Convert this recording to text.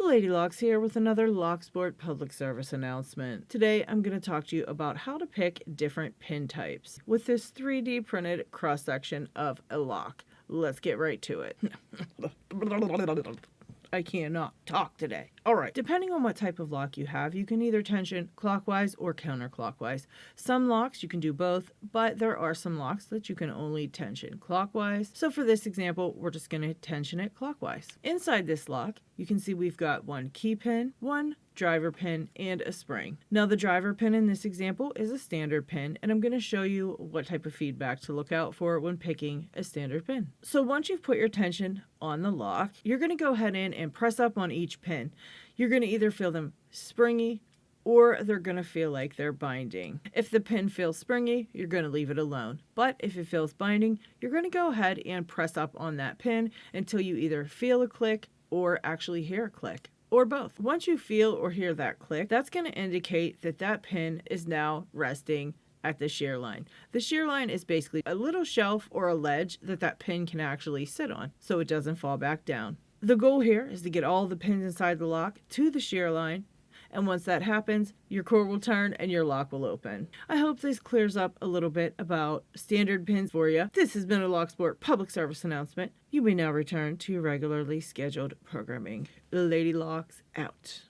Lady Locks here with another Locksport public service announcement. Today I'm going to talk to you about how to pick different pin types with this 3D printed cross section of a lock. Let's get right to it. I cannot talk today. Alright, depending on what type of lock you have, you can either tension clockwise or counterclockwise. Some locks you can do both, but there are some locks that you can only tension clockwise. So for this example, we're just going to tension it clockwise. Inside this lock, you can see we've got one key pin, one driver pin, and a spring. Now the driver pin in this example is a standard pin, and I'm going to show you what type of feedback to look out for when picking a standard pin. So once you've put your tension on the lock, you're going to go ahead in and press up on each pin. You're going to either feel them springy or they're going to feel like they're binding. If the pin feels springy, you're going to leave it alone. But if it feels binding, you're going to go ahead and press up on that pin until you either feel a click or actually hear a click, or both. Once you feel or hear that click, that's going to indicate that that pin is now resting at the shear line. The shear line is basically a little shelf or a ledge that pin can actually sit on so it doesn't fall back down. The goal here is to get all the pins inside the lock to the shear line, and once that happens, your core will turn and your lock will open. I hope this clears up a little bit about standard pins for you. This has been a Locksport public service announcement. You may now return to your regularly scheduled programming. Lady Locks out.